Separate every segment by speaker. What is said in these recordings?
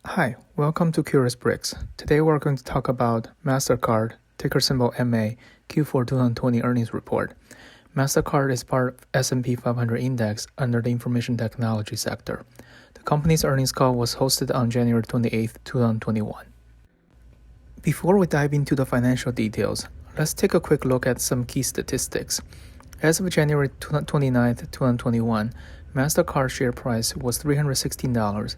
Speaker 1: Hi, welcome to Curious Bricks. Today we're going to talk about Mastercard, ticker symbol MA, Q4 2020 earnings report. Mastercard is part of S&P 500 index under the information technology sector. The company's earnings call was hosted on January 28, 2021. Before we dive into the financial details, let's take a quick look at some key statistics. As of January 29, 2021, Mastercard share price was $316,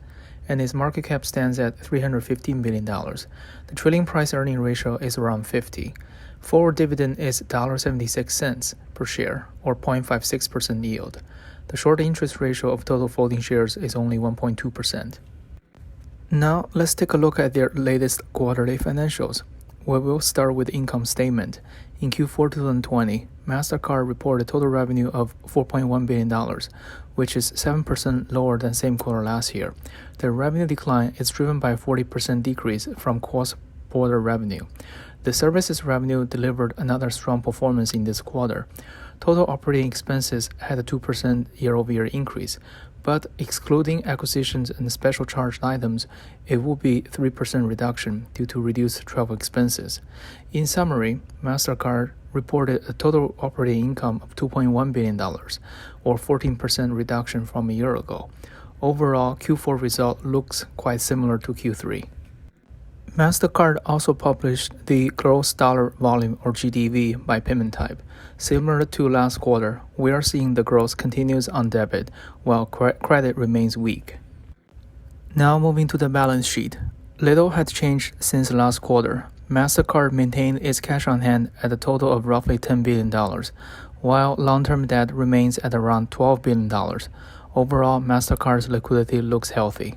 Speaker 1: and its market cap stands at $315 billion. The trailing price-earning ratio is around 50. Forward dividend is $1.76 per share, or 0.56% yield. The short interest ratio of total floating shares is only 1.2%. Now, let's take a look at their latest quarterly financials. We will start with income statement. In Q4 2020, Mastercard reported total revenue of $4.1 billion, which is 7% lower than same quarter last year. The revenue decline is driven by a 40% decrease from cross-border revenue. The services revenue delivered another strong performance in this quarter. Total operating expenses had a 2% year-over-year increase, but excluding acquisitions and special charged items, it will be 3% reduction due to reduced travel expenses. In summary, Mastercard reported a total operating income of $2.1 billion, or 14% reduction from a year ago. Overall, Q4 result looks quite similar to Q3. Mastercard also published the gross dollar volume, or GDV, by payment type. Similar to last quarter, we are seeing the growth continues on debit, while credit remains weak. Now moving to the balance sheet. Little had changed since last quarter. Mastercard maintained its cash on hand at a total of roughly $10 billion, while long-term debt remains at around $12 billion. Overall, Mastercard's liquidity looks healthy.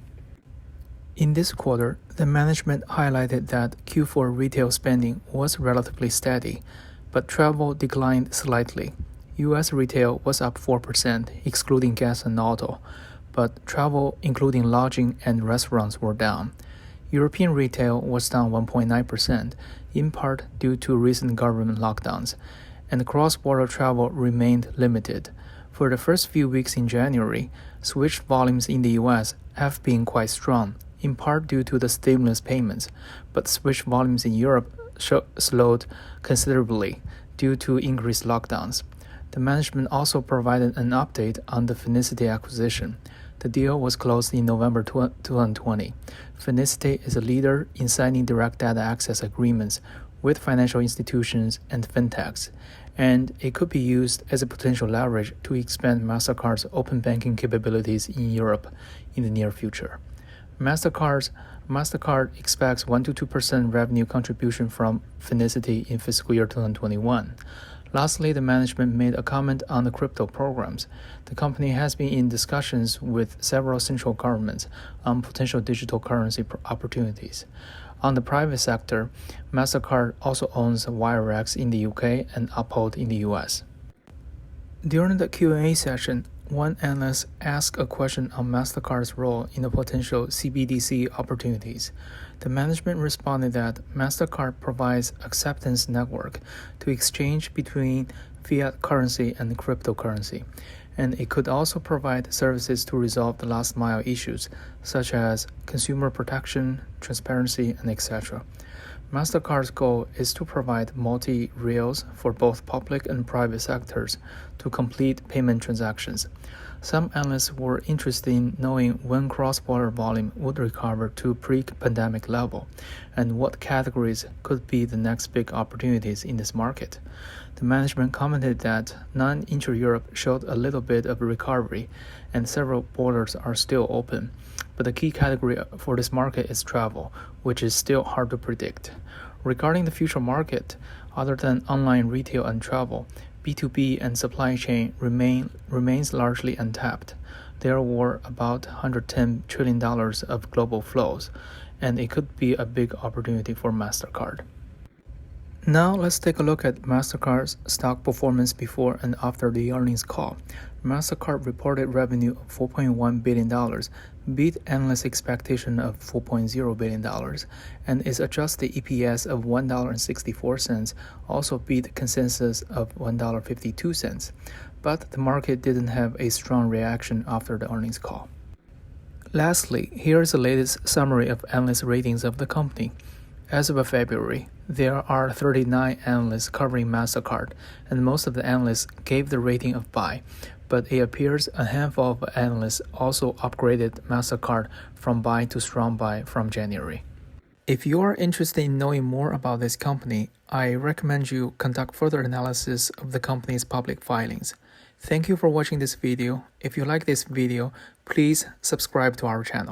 Speaker 1: In this quarter, the management highlighted that Q4 retail spending was relatively steady, but travel declined slightly. U.S. retail was up 4%, excluding gas and auto, but travel, including lodging and restaurants, were down. European retail was down 1.9%, in part due to recent government lockdowns, and cross-border travel remained limited. For the first few weeks in January, switch volumes in the U.S. have been quite strong, in part due to the stimulus payments, but switch volumes in Europe slowed considerably due to increased lockdowns. The management also provided an update on the Finicity acquisition. The deal was closed in November 2020. Finicity is a leader in signing direct data access agreements with financial institutions and fintechs, and it could be used as a potential leverage to expand Mastercard's open banking capabilities in Europe in the near future. Mastercard expects 1-2% revenue contribution from Finicity in fiscal year 2021. Lastly, the management made a comment on the crypto programs. The company has been in discussions with several central governments on potential digital currency opportunities. On the private sector, Mastercard also owns WireX in the UK and Uphold in the US. During the Q&A session, one analyst asked a question on Mastercard's role in the potential CBDC opportunities. The management responded that Mastercard provides acceptance network to exchange between fiat currency and cryptocurrency, and it could also provide services to resolve the last mile issues such as consumer protection, transparency, and etc. Mastercard's goal is to provide multi-rails for both public and private sectors to complete payment transactions. Some analysts were interested in knowing when cross-border volume would recover to pre-pandemic level and what categories could be the next big opportunities in this market. The management commented that non-inter-Europe showed a little bit of a recovery and several borders are still open. But the key category for this market is travel, which is still hard to predict. Regarding the future market, other than online retail and travel, B2B and supply chain remains largely untapped. There were about $110 trillion of global flows, and it could be a big opportunity for Mastercard. Now let's take a look at Mastercard's stock performance before and after the earnings call. Mastercard reported revenue of $4.1 billion, beat analyst expectation of $4.0 billion, and its adjusted EPS of $1.64 also beat consensus of $1.52. But the market didn't have a strong reaction after the earnings call. Lastly, here is the latest summary of analyst ratings of the company. As of February, there are 39 analysts covering Mastercard, and most of the analysts gave the rating of buy, but it appears a handful of analysts also upgraded Mastercard from buy to strong buy from January. If you are interested in knowing more about this company, I recommend you conduct further analysis of the company's public filings. Thank you for watching this video. If you like this video, please subscribe to our channel.